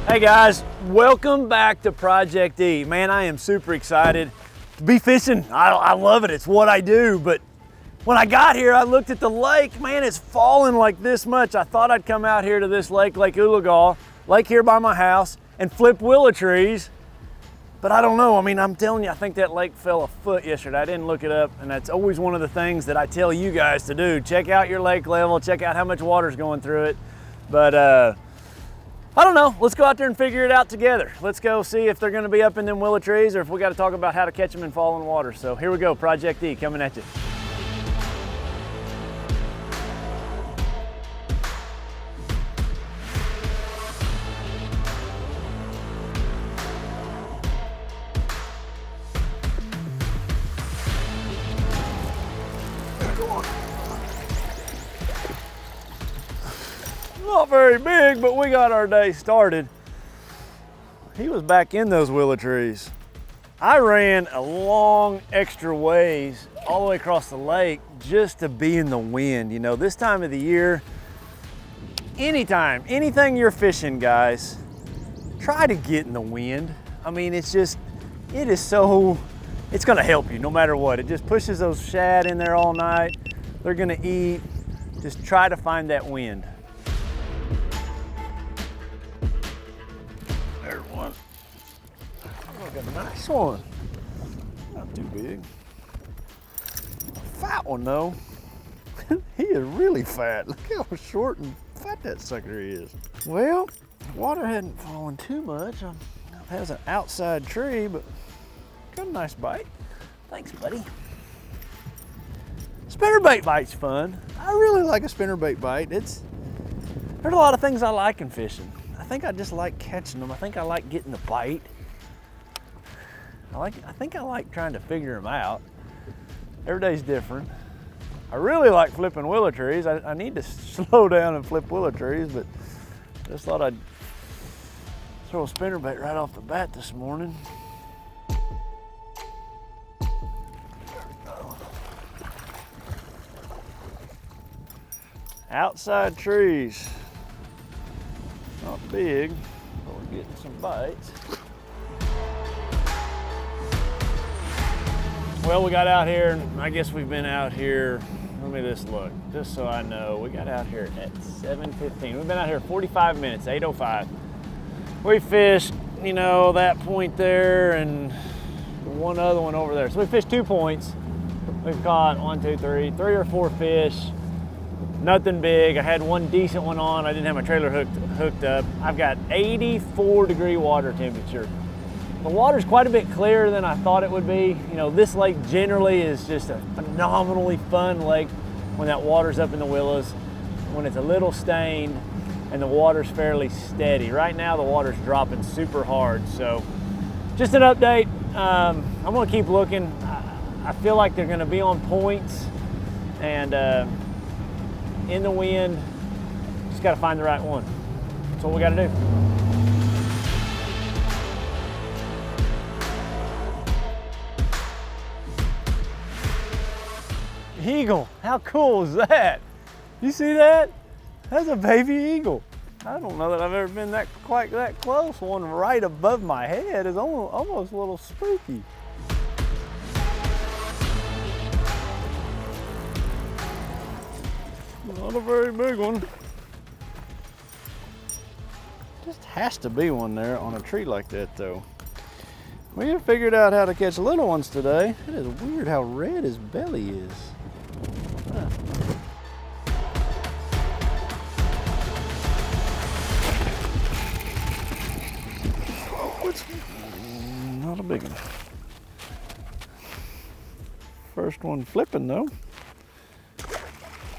Hey guys, welcome back to Project E. Man, I am super excited to be fishing. I love it, it's what I do, but when I got here, I looked at the lake, man, it's fallen like this much. I thought I'd come out here to this lake, Lake Ulagal, lake here by my house, and flip willow trees, but I don't know. I mean, I'm telling you, I think that lake fell a foot yesterday. I didn't look it up, and that's always one of the things that I tell you guys to do. Check out your lake level, check out how much water's going through it, but I don't know, let's go out there and figure it out together. Let's go see if they're gonna be up in them willow trees or if we gotta talk about how to catch them in falling water. So here we go, Project E coming at you. Not very big, but we got our day started. He was back in those willow trees. I ran a long extra ways all the way across the lake just to be in the wind. You know, this time of the year, anytime, anything you're fishing, guys, try to get in the wind. I mean, it's gonna help you no matter what. It just pushes those shad in there all night. They're gonna eat. Just try to find that wind. Got a nice one. Not too big. A fat one though. He is really fat. Look how short and fat that sucker is. Well, water hadn't fallen too much. It has an outside tree, but got a nice bite. Thanks, buddy. Spinnerbait bite's fun. I really like a spinnerbait bite. There's a lot of things I like in fishing. I think I just like catching them. I think I like getting the bite. I think I like trying to figure them out. Every day's different. I really like flipping willow trees. I need to slow down and flip willow trees, but just thought I'd throw a spinnerbait right off the bat this morning. Outside trees. Not big, but we're getting some bites. Well, we got out here, and I guess we've been out here, let me just look, just so I know. We got out here at 7:15. We've been out here 45 minutes, 8:05. We fished, you know, that point there and one other one over there. So we fished 2 points. We've caught 3 or 4 fish. Nothing big. I had one decent one on. I didn't have my trailer hooked up. I've got 84-degree water temperature. The water's quite a bit clearer than I thought it would be. You know, this lake generally is just a phenomenally fun lake when that water's up in the willows, when it's a little stained and the water's fairly steady. Right now the water's dropping super hard. So just an update. I'm gonna keep looking. I feel like they're gonna be on points and in the wind. Just gotta find the right one. That's what we gotta do. Eagle, how cool is that? You see that? That's a baby eagle. I don't know that I've ever been quite that close. One right above my head is almost a little spooky. Not a very big one. Just has to be one there on a tree like that though. We have figured out how to catch little ones today. It is weird how red his belly is. Not a big one. First one flipping though.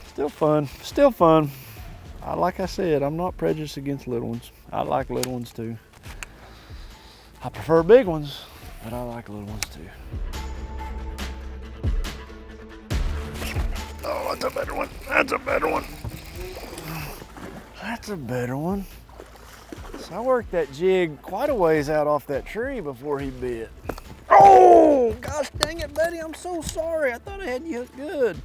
Still fun, still fun. Like I said, I'm not prejudiced against little ones. I like little ones too. I prefer big ones, but I like little ones too. Oh, that's a better one. That's a better one. That's a better one. So I worked that jig quite a ways out off that tree before he bit. Oh, gosh dang it, buddy. I'm so sorry. I thought I had you hooked good.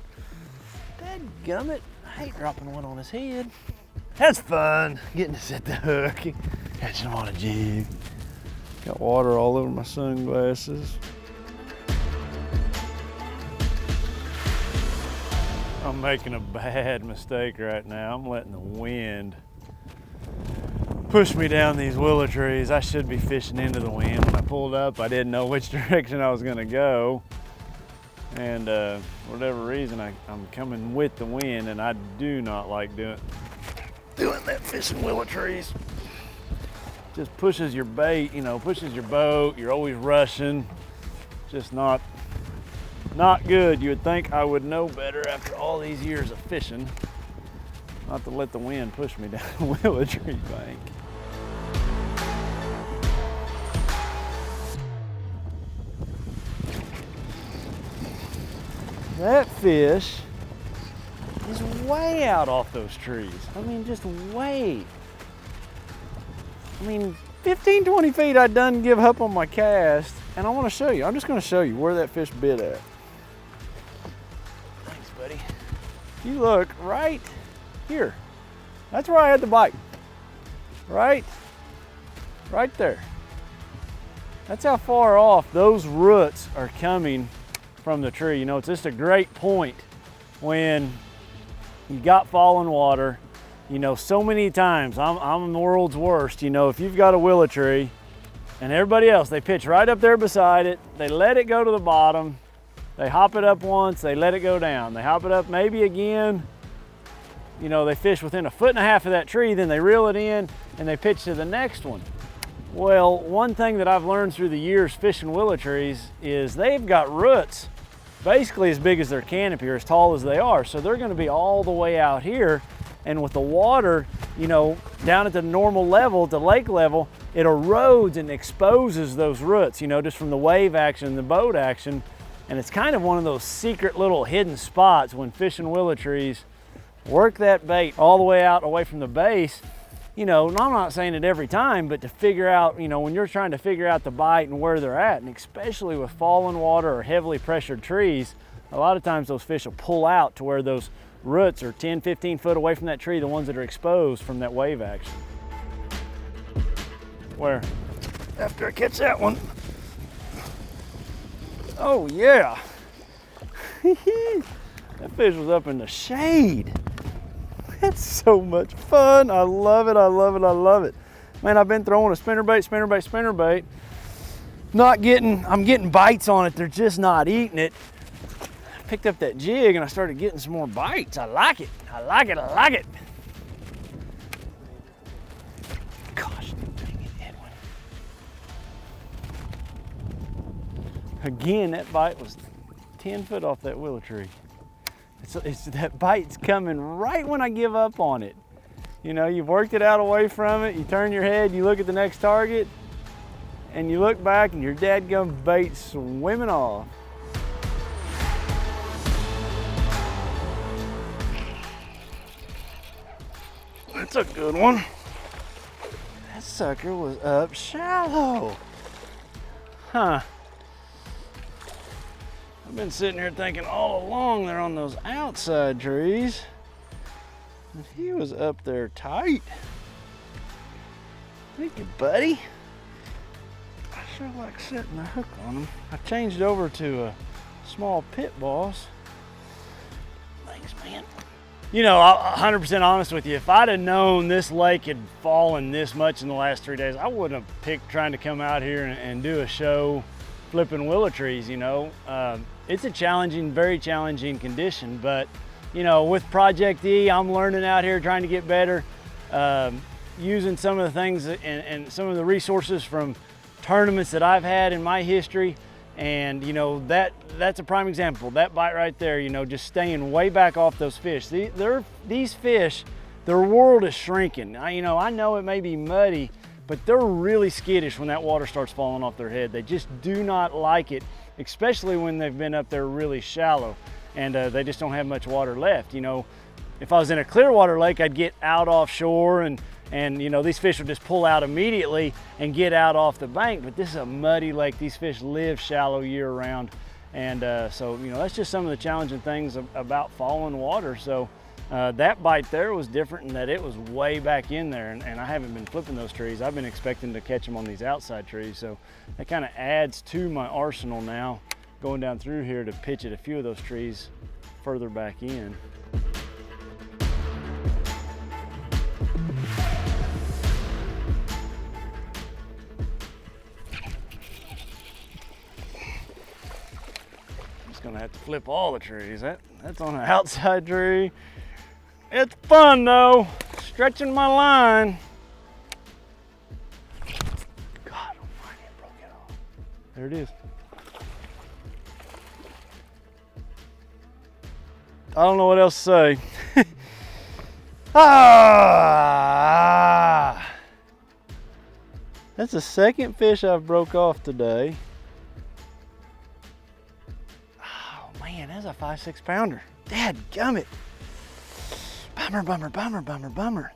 Dadgummit. I hate dropping one on his head. That's fun, getting to set the hook. Catching them on a jig. Got water all over my sunglasses. I'm making a bad mistake right now. I'm letting the wind push me down these willow trees. I should be fishing into the wind. When I pulled up, I didn't know which direction I was gonna go. And for whatever reason, I'm coming with the wind, and I do not like doing that fishing willow trees. Just pushes your bait, you know, pushes your boat. You're always rushing. Just not good. You would think I would know better after all these years of fishing, not to let the wind push me down the willow tree bank. That fish is way out off those trees. I mean, just way. I mean, 15, 20 feet I done give up on my cast, and I want to show you. I'm just going to show you where that fish bit at. Thanks, buddy. You look right here. That's where I had the bite. Right there. That's how far off those roots are coming from the tree. You know, it's just a great point when you got falling water. You know, so many times, I'm the world's worst. You know, if you've got a willow tree and everybody else, they pitch right up there beside it, they let it go to the bottom, they hop it up once, they let it go down, they hop it up maybe again, you know, they fish within 1.5 feet of that tree, then they reel it in and they pitch to the next one. Well, one thing that I've learned through the years fishing willow trees is they've got roots basically as big as their canopy, or as tall as they are, so they're going to be all the way out here. And with the water, you know, down at the normal level, the lake level, it erodes and exposes those roots, you know, just from the wave action, the boat action. And it's kind of one of those secret little hidden spots when fishing willow trees. Work that bait all the way out away from the base. You know, and I'm not saying it every time, but to figure out, you know, when you're trying to figure out the bite and where they're at, and especially with falling water or heavily pressured trees, a lot of times those fish will pull out to where those roots are 10, 15 foot away from that tree, the ones that are exposed from that wave action. Where, after I catch that one, oh yeah, that fish was up in the shade. That's so much fun. I love it, I love it, I love it. Man, I've been throwing a spinnerbait. I'm getting bites on it, they're just not eating it. Picked up that jig and I started getting some more bites. I like it. Gosh, dang it, Edwin. Again, that bite was 10 foot off that willow tree. It's that bite's coming right when I give up on it. You know, you've worked it out away from it, you turn your head, you look at the next target, and you look back and your dadgum bait's swimming off. That's a good one. That sucker was up shallow. Huh. I've been sitting here thinking all along they're on those outside trees. And he was up there tight. Thank you, buddy. I sure like setting the hook on him. I changed over to a small pit boss. Thanks, man. You know, 100% honest with you, if I'd have known this lake had fallen this much in the last 3 days, I wouldn't have picked trying to come out here and do a show flipping willow trees, you know. It's a challenging, very challenging condition, but, you know, with Project E, I'm learning out here, trying to get better, using some of the things and some of the resources from tournaments that I've had in my history. And you know, that's a prime example. That bite right there, you know, just staying way back off those fish. These fish, their world is shrinking. I know it may be muddy, but they're really skittish when that water starts falling off their head. They just do not like it, especially when they've been up there really shallow and they just don't have much water left. You know, if I was in a clear water lake, I'd get out offshore and you know, these fish will just pull out immediately and get out off the bank. But this is a muddy lake. These fish live shallow year round. And so, you know, that's just some of the challenging things about falling water. So That bite there was different in that it was way back in there, and I haven't been flipping those trees. I've been expecting to catch them on these outside trees, so that kind of adds to my arsenal now, going down through here to pitch at a few of those trees further back in. Gonna have to flip all the trees. That's on an outside tree. It's fun though, stretching my line. God almighty, it broke it off. There it is. I don't know what else to say. That's the second fish I've broke off today. Man, that's a 5-6 pounder. Dadgummit. Bummer.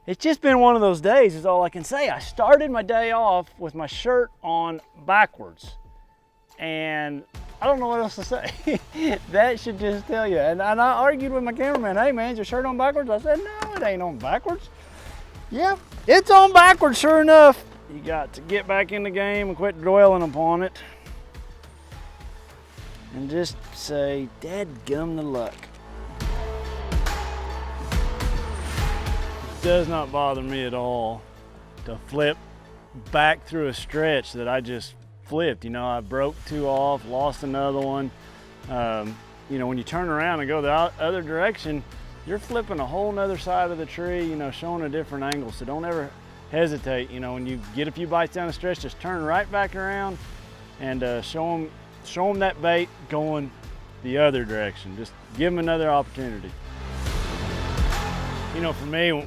It's just been one of those days is all I can say. I started my day off with my shirt on backwards. And I don't know what else to say. That should just tell you. And I argued with my cameraman, hey man, is your shirt on backwards? I said, no, it ain't on backwards. Yep, it's on backwards, sure enough. You got to get back in the game and quit dwelling upon it. And just say, dadgum the luck. It does not bother me at all to flip back through a stretch that I just flipped. You know, I broke 2 off, lost another one. You know, when you turn around and go the other direction, you're flipping a whole nother side of the tree, you know, showing a different angle. So don't ever hesitate. You know, when you get a few bites down the stretch, just turn right back around and show them that bait going the other direction. Just give them another opportunity. You know, for me,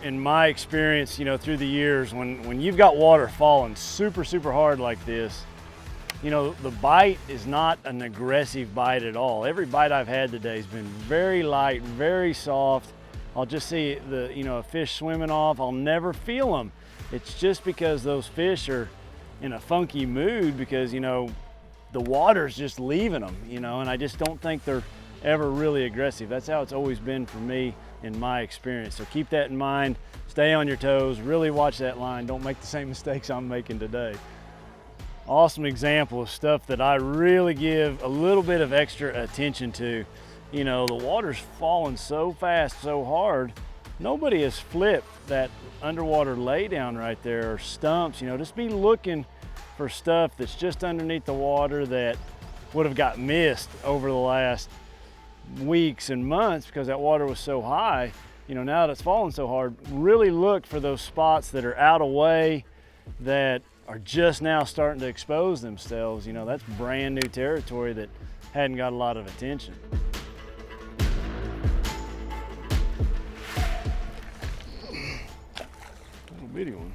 in my experience, you know, through the years, when you've got water falling super hard like this, you know, the bite is not an aggressive bite at all. Every bite I've had today has been very light, very soft. I'll just see a fish swimming off. I'll never feel them. It's just because those fish are in a funky mood because, you know, the water's just leaving them, you know, and I just don't think they're ever really aggressive. That's how it's always been for me in my experience. So keep that in mind, stay on your toes, really watch that line. Don't make the same mistakes I'm making today. Awesome example of stuff that I really give a little bit of extra attention to. You know, the water's falling so fast, so hard. Nobody has flipped that underwater laydown right there or stumps. You know, just be looking for stuff that's just underneath the water that would have got missed over the last weeks and months because that water was so high. You know, now that it's falling so hard, really look for those spots that are out of way that are just now starting to expose themselves. You know, that's brand new territory that hadn't got a lot of attention. Little bitty one.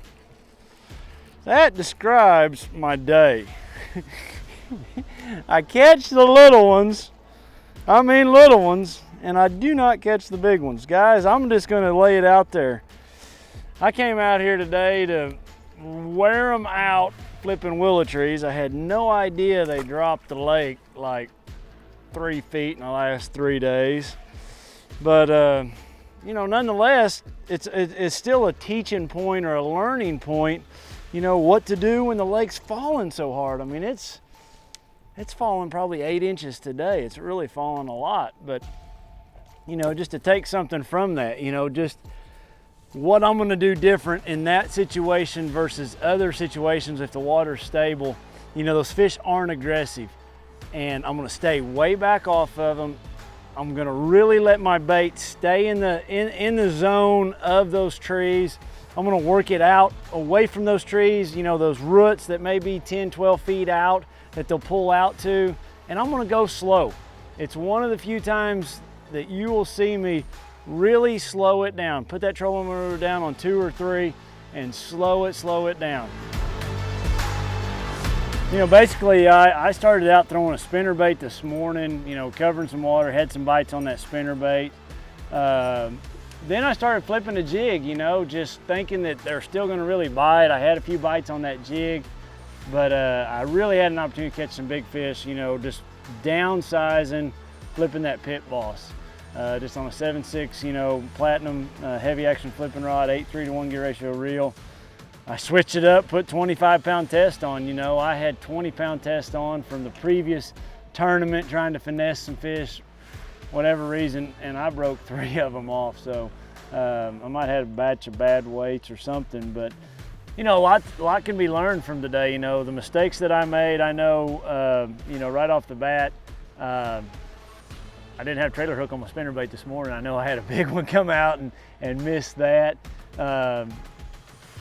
That describes my day. I catch the little ones, and I do not catch the big ones. Guys, I'm just gonna lay it out there. I came out here today to wear them out flipping willow trees. I had no idea they dropped the lake like 3 feet in the last 3 days. But you know, nonetheless, it's still a teaching point or a learning point, you know, what to do when the lake's falling so hard. I mean, it's fallen probably 8 inches today. It's really fallen a lot, but you know, just to take something from that, you know, just what I'm gonna do different in that situation versus other situations if the water's stable. You know, those fish aren't aggressive, and I'm gonna stay way back off of them. I'm gonna really let my bait stay in the zone of those trees. I'm gonna work it out away from those trees, you know, those roots that may be 10, 12 feet out that they'll pull out to, and I'm gonna go slow. It's one of the few times that you will see me really slow it down. Put that trolling motor down on 2 or 3 and slow it down. You know, basically I started out throwing a spinnerbait this morning, you know, covering some water, had some bites on that spinnerbait. Then I started flipping a jig, you know, just thinking that they're still gonna really bite. I had a few bites on that jig, but I really had an opportunity to catch some big fish, you know, just downsizing, flipping that Pit Boss. Just on a 7.6, you know, platinum heavy action flipping rod, 8.3 to 1 gear ratio reel. I switched it up, put 25-pound test on. You know, I had 20-pound test on from the previous tournament trying to finesse some fish, whatever reason, and I broke 3 of them off. So I might have had a batch of bad weights or something, but you know, a lot can be learned from today. You know, the mistakes that I made, I know, you know, right off the bat, I didn't have trailer hook on my spinnerbait this morning. I know I had a big one come out and missed that.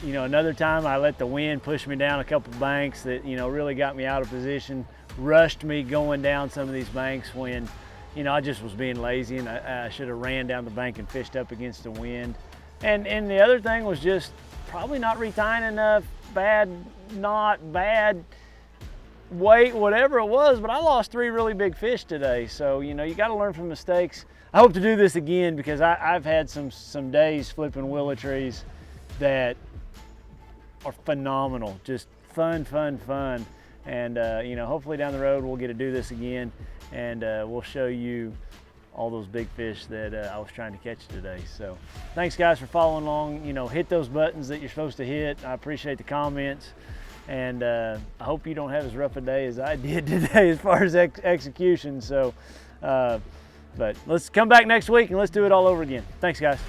You know, another time I let the wind push me down a couple banks that, you know, really got me out of position, rushed me going down some of these banks when, you know, I just was being lazy, and I should have ran down the bank and fished up against the wind. And the other thing was just probably not retying enough, bad knot, bad weight, whatever it was, but I lost 3 really big fish today. So, you know, you got to learn from mistakes. I hope to do this again because I've had some days flipping willow trees that are phenomenal, just fun. And, you know, hopefully down the road we'll get to do this again, and we'll show you all those big fish that I was trying to catch today. So thanks guys for following along. You know, hit those buttons that you're supposed to hit. I appreciate the comments, and I hope you don't have as rough a day as I did today as far as execution. So, but let's come back next week and let's do it all over again. Thanks guys.